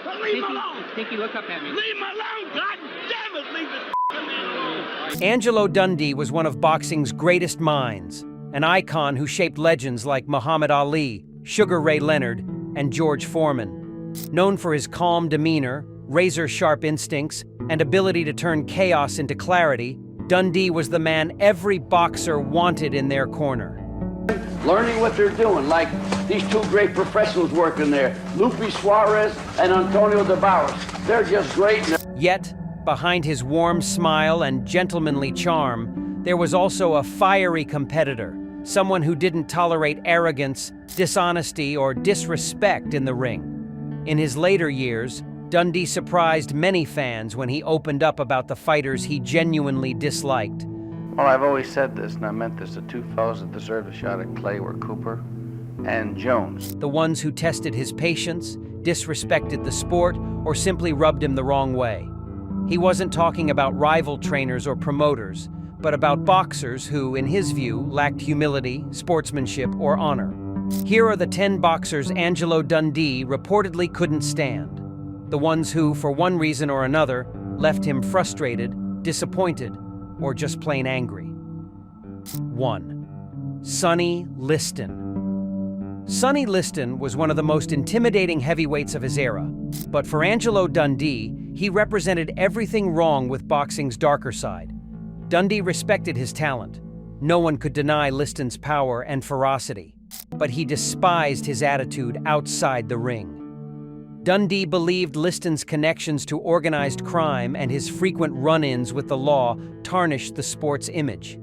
Joe. Leave him alone! Tinky, look up at me. Leave him alone! God damn it! Leave this man alone! Angelo Dundee was one of boxing's greatest minds, an icon who shaped legends like Muhammad Ali, Sugar Ray Leonard, and George Foreman. Known for his calm demeanor, razor-sharp instincts, and ability to turn chaos into clarity, Dundee was the man every boxer wanted in their corner. Learning what they're doing, like these two great professionals working there, Lupe Suarez and Antonio de Barros. They're just great. Yet, behind his warm smile and gentlemanly charm, there was also a fiery competitor, someone who didn't tolerate arrogance, dishonesty, or disrespect in the ring. In his later years, Dundee surprised many fans when he opened up about the fighters he genuinely disliked. Well, I've always said this, and I meant this. The two fellows that deserved a shot at Clay were Cooper and Jones. The ones who tested his patience, disrespected the sport, or simply rubbed him the wrong way. He wasn't talking about rival trainers or promoters, but about boxers who, in his view, lacked humility, sportsmanship, or honor. Here are the 10 boxers Angelo Dundee reportedly couldn't stand. The ones who, for one reason or another, left him frustrated, disappointed, or just plain angry. 1. Sonny Liston. Sonny Liston was one of the most intimidating heavyweights of his era, but for Angelo Dundee, he represented everything wrong with boxing's darker side. Dundee respected his talent. No one could deny Liston's power and ferocity, but he despised his attitude outside the ring. Dundee believed Liston's connections to organized crime and his frequent run-ins with the law tarnished the sport's image.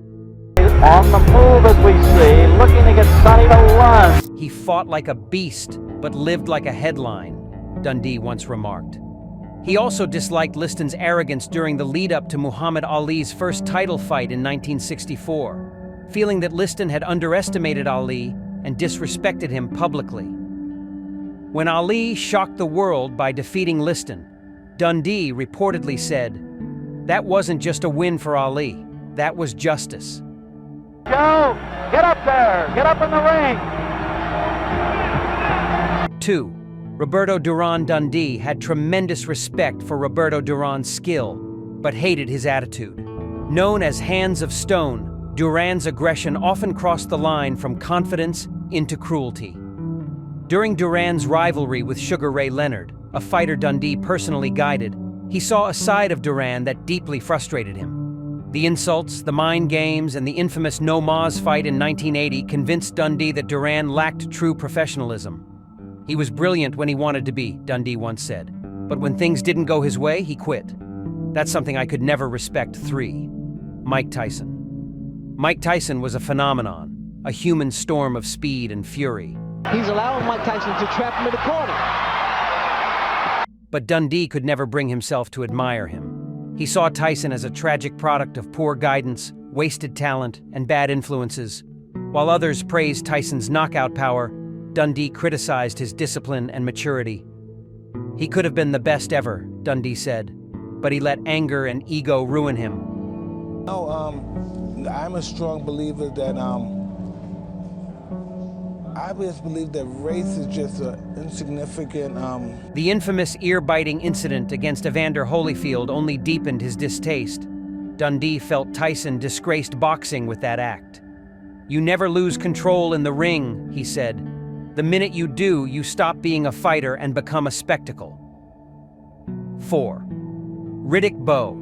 On the move as we see, looking to get Sonny to run. He fought like a beast, but lived like a headline, Dundee once remarked. He also disliked Liston's arrogance during the lead-up to Muhammad Ali's first title fight in 1964, feeling that Liston had underestimated Ali and disrespected him publicly. When Ali shocked the world by defeating Liston, Dundee reportedly said, "That wasn't just a win for Ali, that was justice." Joe, get up there! Get up in the ring! 2. Roberto Duran. Dundee had tremendous respect for Roberto Duran's skill, but hated his attitude. Known as Hands of Stone, Duran's aggression often crossed the line from confidence into cruelty. During Duran's rivalry with Sugar Ray Leonard, a fighter Dundee personally guided, he saw a side of Duran that deeply frustrated him. The insults, the mind games, and the infamous No Mas fight in 1980 convinced Dundee that Duran lacked true professionalism. He was brilliant when he wanted to be, Dundee once said, but when things didn't go his way, he quit. That's something I could never respect. 3. Mike Tyson. Mike Tyson was a phenomenon, a human storm of speed and fury. He's allowing Mike Tyson to trap him in the corner. But Dundee could never bring himself to admire him. He saw Tyson as a tragic product of poor guidance, wasted talent, and bad influences. While others praised Tyson's knockout power, Dundee criticized his discipline and maturity. He could have been the best ever, Dundee said, but he let anger and ego ruin him. No, I'm a strong believer that I just believe that race is just an insignificant. The infamous ear-biting incident against Evander Holyfield only deepened his distaste. Dundee felt Tyson disgraced boxing with that act. "You never lose control in the ring," he said. "The minute you do, you stop being a fighter and become a spectacle." 4. Riddick Bowe.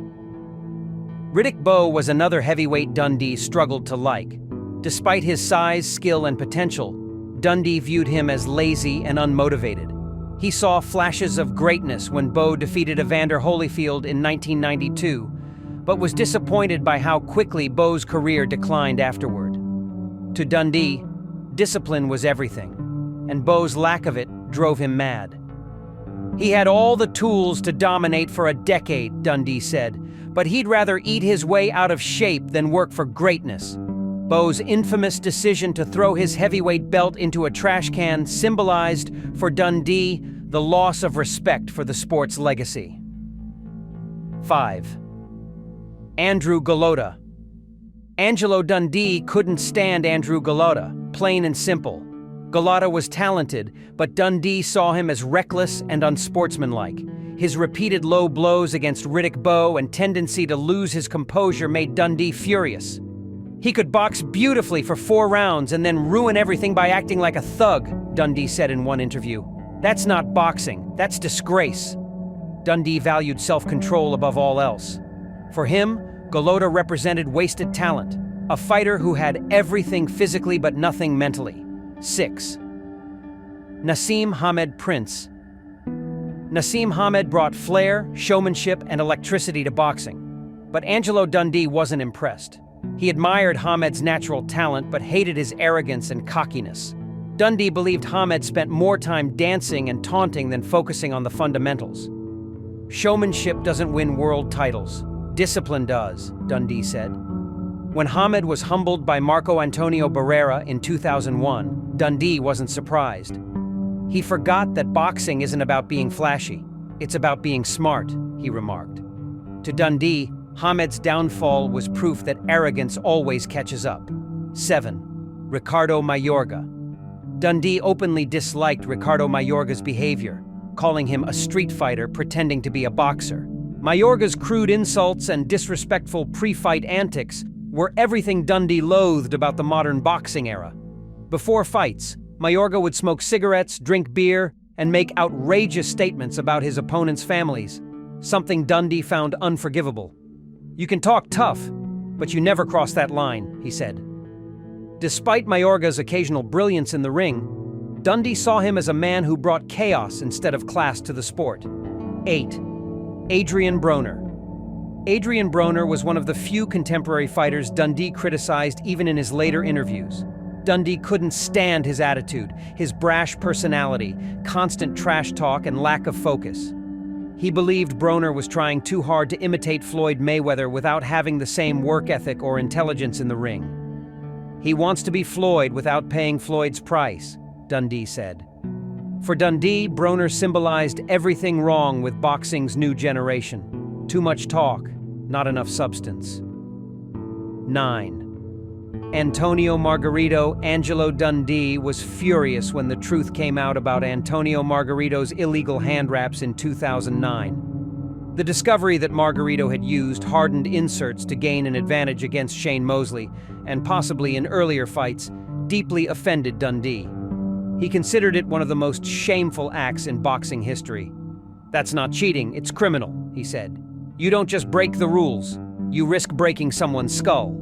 Riddick Bowe was another heavyweight Dundee struggled to like. Despite his size, skill, and potential, Dundee viewed him as lazy and unmotivated. He saw flashes of greatness when Bowe defeated Evander Holyfield in 1992, but was disappointed by how quickly Bowe's career declined afterward. To Dundee, discipline was everything, and Bowe's lack of it drove him mad. He had all the tools to dominate for a decade, Dundee said, but he'd rather eat his way out of shape than work for greatness. Bowe's infamous decision to throw his heavyweight belt into a trash can symbolized, for Dundee, the loss of respect for the sport's legacy. 5. Andrew Golota. Angelo Dundee couldn't stand Andrew Golota, plain and simple. Golota was talented, but Dundee saw him as reckless and unsportsmanlike. His repeated low blows against Riddick Bowe and tendency to lose his composure made Dundee furious. He could box beautifully for 4 rounds and then ruin everything by acting like a thug, Dundee said in one interview. That's not boxing, that's disgrace. Dundee valued self-control above all else. For him, Golota represented wasted talent, a fighter who had everything physically but nothing mentally. 6. Naseem Hamed Prince. Naseem Hamed brought flair, showmanship, and electricity to boxing. But Angelo Dundee wasn't impressed. He admired Hamed's natural talent but hated his arrogance and cockiness. Dundee believed Hamed spent more time dancing and taunting than focusing on the fundamentals. Showmanship doesn't win world titles. Discipline does, Dundee said. When Hamed was humbled by Marco Antonio Barrera in 2001, Dundee wasn't surprised. He forgot that boxing isn't about being flashy. It's about being smart, he remarked. To Dundee, Hamed's downfall was proof that arrogance always catches up. 7. Ricardo Mayorga. Dundee openly disliked Ricardo Mayorga's behavior, calling him a street fighter pretending to be a boxer. Mayorga's crude insults and disrespectful pre-fight antics were everything Dundee loathed about the modern boxing era. Before fights, Mayorga would smoke cigarettes, drink beer, and make outrageous statements about his opponents' families, something Dundee found unforgivable. "You can talk tough, but you never cross that line," he said. Despite Mayorga's occasional brilliance in the ring, Dundee saw him as a man who brought chaos instead of class to the sport. 8. Adrien Broner. Adrien Broner was one of the few contemporary fighters Dundee criticized even in his later interviews. Dundee couldn't stand his attitude, his brash personality, constant trash talk, and lack of focus. He believed Broner was trying too hard to imitate Floyd Mayweather without having the same work ethic or intelligence in the ring. "He wants to be Floyd without paying Floyd's price," Dundee said. For Dundee, Broner symbolized everything wrong with boxing's new generation. Too much talk, not enough substance. 9. Antonio Margarito. Angelo Dundee was furious when the truth came out about Antonio Margarito's illegal hand wraps in 2009. The discovery that Margarito had used hardened inserts to gain an advantage against Shane Mosley, and possibly in earlier fights, deeply offended Dundee. He considered it one of the most shameful acts in boxing history. "That's not cheating, it's criminal," he said. "You don't just break the rules, you risk breaking someone's skull."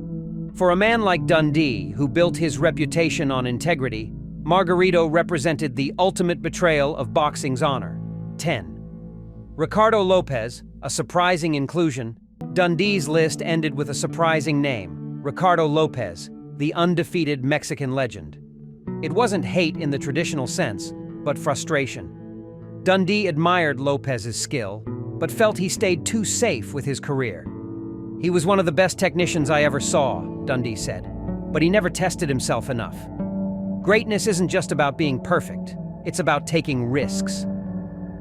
For a man like Dundee, who built his reputation on integrity, Margarito represented the ultimate betrayal of boxing's honor. 10. Ricardo Lopez, a surprising inclusion. Dundee's list ended with a surprising name, Ricardo Lopez, the undefeated Mexican legend. It wasn't hate in the traditional sense, but frustration. Dundee admired Lopez's skill, but felt he stayed too safe with his career. "He was one of the best technicians I ever saw," Dundee said, "but he never tested himself enough. Greatness isn't just about being perfect, it's about taking risks."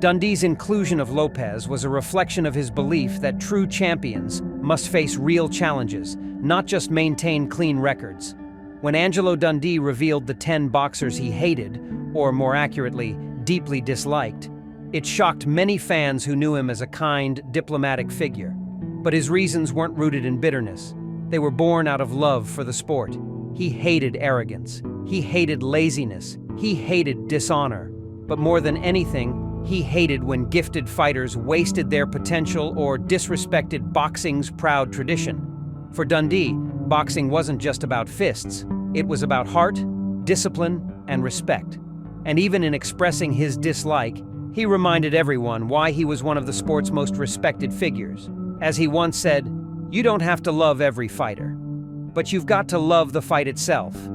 Dundee's inclusion of Lopez was a reflection of his belief that true champions must face real challenges, not just maintain clean records. When Angelo Dundee revealed the 10 boxers he hated, or more accurately, deeply disliked, it shocked many fans who knew him as a kind, diplomatic figure. But his reasons weren't rooted in bitterness. They were born out of love for the sport. He hated arrogance. He hated laziness. He hated dishonor. But more than anything, he hated when gifted fighters wasted their potential or disrespected boxing's proud tradition. For Dundee, boxing wasn't just about fists. It was about heart, discipline, and respect. And even in expressing his dislike, he reminded everyone why he was one of the sport's most respected figures. As he once said, "You don't have to love every fighter, but you've got to love the fight itself."